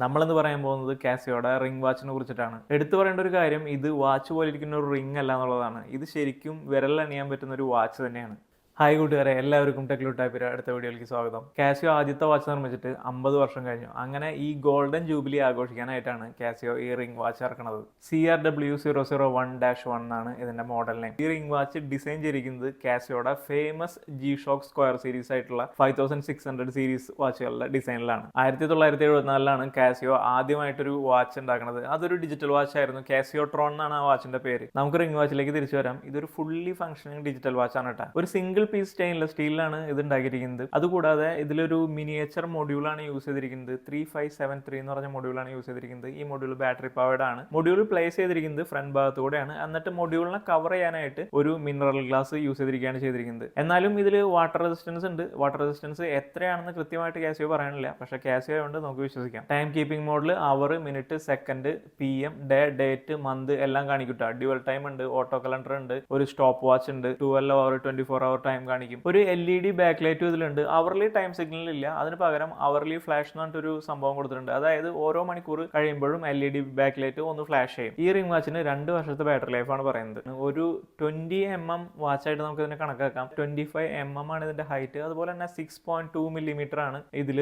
നമ്മളെന്ന് പറയാൻ പോകുന്നത് കാസിയോയുടെ റിംഗ് വാച്ചിനെ കുറിച്ചിട്ടാണ്. എടുത്തു പറയേണ്ട ഒരു കാര്യം, ഇത് വാച്ച് പോലെ ഇരിക്കുന്ന ഒരു റിംഗ് അല്ല എന്നുള്ളതാണ്. ഇത് ശരിക്കും വിരലണിയാൻ പറ്റുന്ന ഒരു വാച്ച് തന്നെയാണ്. ഹായ് കൂട്ടുകാരെ, എല്ലാവർക്കും ടെക്ലു ടൈപ്പിൻ്റെ അടുത്ത വീഡിയോയിലേക്ക് സ്വാഗതം. കാസിയോ ആദ്യത്തെ വാച്ച് നിർമ്മിച്ചിട്ട് 50 വർഷം കഴിഞ്ഞു. അങ്ങനെ ഈ ഗോൾഡൻ ജൂബിലി ആഘോഷിക്കാനായിട്ടാണ് കാസിയോ ഈ റിംഗ് വാച്ച് ഇറക്കുന്നത്. CRW001-1 എന്നാണ് ഇതിന്റെ മോഡൽ നെയിം. ഈ റിംഗ് വാച്ച് ഡിസൈൻ ചെയ്തിരിക്കുന്നത് കാസിയോയുടെ ഫേമസ് G-Shock സ്ക്വയർ സീരീസ് ആയിട്ടുള്ള 5600 സീരീസ് വാച്ചുകളുടെ ഡിസൈനിലാണ്. 1974 കാസിയോ ആദ്യമായിട്ടൊരു വാച്ച് ഉണ്ടാക്കുന്നത്. അതൊരു ഡിജിറ്റൽ വാച്ച് ആയിരുന്നു. കാസിയോ ട്രോൺ എന്നാണ് ആ വാച്ചിന്റെ പേര്. നമുക്ക് റിംഗ് വാച്ചിലേക്ക് തിരിച്ചു വരാം. ഇതൊരു ഫുള്ളി ഫംഗ്ഷനിങ് ഡിജിറ്റൽ വാച്ച് ആണ് കേട്ടോ. ഒരു സിംഗിൾ പീസ് സ്റ്റെയിൻലെസ് സ്റ്റീലിലാണ് ഇത് ഉണ്ടാക്കിയിരിക്കുന്നത്. അതുകൂടാതെ ഇതിലൊരു മിനിയേച്ചർ മൊഡ്യൂളാണ് യൂസ് ചെയ്തിരിക്കുന്നത്. 3573 എന്ന് പറഞ്ഞ മൊഡ്യൂളാണ് യൂസ് ചെയ്തിരിക്കുന്നത്. ഈ മൊഡ്യൂൾ ബാറ്ററി പവർഡ് ആണ്. മൊഡ്യൂൾ പ്ലേസ് ചെയ്തിരിക്കുന്നത് ഫ്രണ്ട് ഭാഗത്തൂടെയാണ്. എന്നിട്ട് മൊഡ്യൂളിനെ കവർ ചെയ്യാനായിട്ട് ഒരു മിനറൽ ഗ്ലാസ് യൂസ് ചെയ്തിരിക്കുകയാണ് ചെയ്തിരിക്കുന്നത്. എന്നാലും ഇതിൽ വാട്ടർ റെസിസ്റ്റൻസ് ഉണ്ട്. വാട്ടർ റെസിസ്റ്റൻസ് എത്രയാണെന്ന് കൃത്യമായിട്ട് കാസിയോ പറയാനില്ല, പക്ഷേ കാസിയോ കൊണ്ട് നമുക്ക് വിശ്വസിക്കാം. ടൈം കീപ്പിംഗ് മോഡിൽ hour, minute, second, PM, day, date, month എല്ലാം കാണിക്കും. ഡ്യുവൽ ടൈം ഉണ്ട്, ഓട്ടോ കലണ്ടർ ഉണ്ട്, ഒരു സ്റ്റോപ്പ് വാച്ച് ഉണ്ട്, 12 അവർ 24 അവർ ടൈം കാണിക്കും. ഒരു LED ബാക്ക് ലൈറ്റും ഇതിലുണ്ട്. അവർലി ടൈം സിഗ്നൽ ഇല്ല, അതിന് പകരം അവർലി ഫ്ലാഷ് എന്ന് പറഞ്ഞിട്ടൊരു സംഭവം കൊടുത്തിട്ടുണ്ട്. അതായത് ഓരോ മണിക്കൂർ കഴിയുമ്പോഴും LED ബാക്ക് ലൈറ്റ് ഒന്ന് ഫ്ലാഷ് ചെയ്യും. ഈ റിംഗ് വാച്ചിന് 2 വർഷത്തെ ബാറ്ററി ലൈഫാണ് പറയുന്നത്. ഒരു 20 mm വാച്ചായിട്ട് നമുക്ക് ഇതിനെ കണക്കാക്കാം. 25 mm ആണ് ഇതിന്റെ ഹൈറ്റ്. അതുപോലെ തന്നെ 6.2 mm ആണ് ഇതിൽ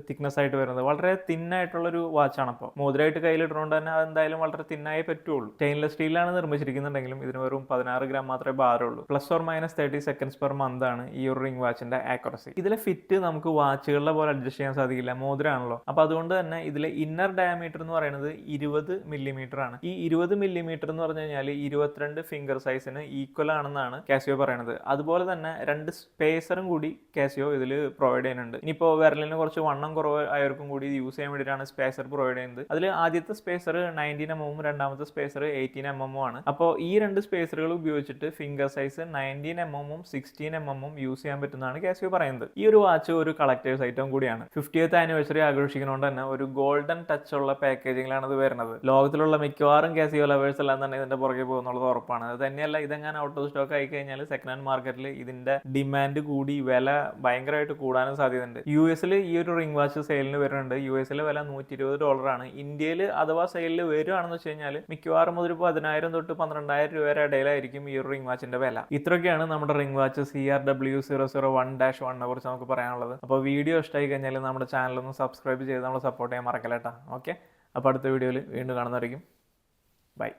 തിക്നെസ് ആയിട്ട് വരുന്നത്. വളരെ തിന്നായിട്ടുള്ളൊരു വാച്ചാണ്. അപ്പോൾ മോതിരമായിട്ട് കയ്യിലിട്ടുകൊണ്ട് തന്നെ അതെന്തായാലും വളരെ തിന്നായേ പറ്റുള്ളൂ. സ്റ്റെയിൻലെസ് സ്റ്റീലാണ് നിർമ്മിച്ചിരിക്കുന്നുണ്ടെങ്കിലും ഇതിന് വെറും 16 ഗ്രാം മാത്രമേ ഭാരമുള്ളൂ. +or-30 seconds per month ആണ് ഈ ഒരു റിംഗ് വാച്ചിന്റെ ആക്യുറസി. ഇതിലെ ഫിറ്റ് നമുക്ക് വാച്ചുകളിലെ പോലെ അഡ്ജസ്റ്റ് ചെയ്യാൻ സാധിക്കില്ല, മോതിരാണല്ലോ. അപ്പൊ അതുകൊണ്ട് തന്നെ ഇതിലെ ഇന്നർ ഡയമീറ്റർ എന്ന് പറയുന്നത് 20 mm ആണ്. ഈ 20 mm എന്ന് പറഞ്ഞു കഴിഞ്ഞാൽ 22 ഫിംഗർ സൈസിന് ഈക്വൽ ആണെന്നാണ് കാസിയോ പറയുന്നത്. അതുപോലെ തന്നെ 2 സ്പേസറും കൂടി കാസിയോ ഇതിൽ പ്രൊവൈഡ് ചെയ്യുന്നുണ്ട്. ഇനിയിപ്പോൾ വിരലിന് കുറച്ച് വണ്ണം കുറവ് ആയവർക്കും കൂടി ഇത് യൂസ് ചെയ്യാൻ വേണ്ടിയിട്ടാണ് സ്പേസർ പ്രൊവൈഡ് ചെയ്യുന്നത്. അതിൽ ആദ്യത്തെ സ്പേസർ 19 mm രണ്ടാമത്തെ സ്പേസർ 18 mm ആണ്. അപ്പോൾ ഈ 2 സ്പേസറുകൾ ഉപയോഗിച്ചിട്ട് finger size 19 mm 16 mm use ചെയ്യാൻ പറ്റുന്നതാണ് കാസിയോ പറയുന്നത്. ഈ ഒരു വാച്ച് ഒരു കളക്ടേഴ്സ് ഐറ്റം കൂടിയാണ്. 50th ആനിവേഴ്സറി ആഘോഷിക്കുന്നതുകൊണ്ട് തന്നെ ഒരു ഗോൾഡൻ ടച്ച് ഉള്ള പാക്കേജിംഗിലാണ് ഇത് വരുന്നത്. ലോകത്തിലുള്ള മിക്കവാറും കാസിയോ ലവേഴ്സ് എല്ലാം തന്നെ ഇതിന്റെ പുറകെ പോകുന്നുള്ളത് ഉറപ്പാണ്. അത് തന്നെയല്ല, ഇതെങ്ങനെ ഔട്ട് ഓഫ് സ്റ്റോക്ക് ആയി കഴിഞ്ഞാൽ സെക്കൻഡ് ഹാൻഡ് മാർക്കറ്റിൽ ഇതിന്റെ ഡിമാൻഡ് കൂടി വില ഭയങ്കരമായിട്ട് കൂടാനും സാധ്യതയുണ്ട്. US ഈ ഒരു റിംഗ് വാച്ച് സെയിലിന് വരുന്നുണ്ട്. US വില $120 ആണ്. ഇന്ത്യയിൽ അഥവാ സെയിലിൽ വരുവാണെന്ന് വെച്ച് കഴിഞ്ഞാൽ മിക്കവാറും ഒരു 10,000 തൊട്ട് 12,000 രൂപയുടെ ഇടയിലായിരിക്കും ഈ ഒരു റിംഗ് വാച്ചിന്റെ വില. ഇത്രയൊക്കെയാണ് നമ്മുടെ റിംഗ് വാച്ച് CRW001-1 കുറിച്ച് നമുക്ക് പറയാനുള്ളത്. അപ്പോൾ വീഡിയോ ഇഷ്ടമായി കഴിഞ്ഞാൽ നമ്മുടെ ചാനലൊന്ന് സബ്സ്ക്രൈബ് ചെയ്ത് നമ്മൾ സപ്പോർട്ട് ചെയ്യാൻ മറക്കല്ലേട്ടാ. ഓക്കെ, അപ്പോൾ അടുത്ത വീഡിയോയിൽ വീണ്ടും കാണുന്നതായിരിക്കും. ബൈ.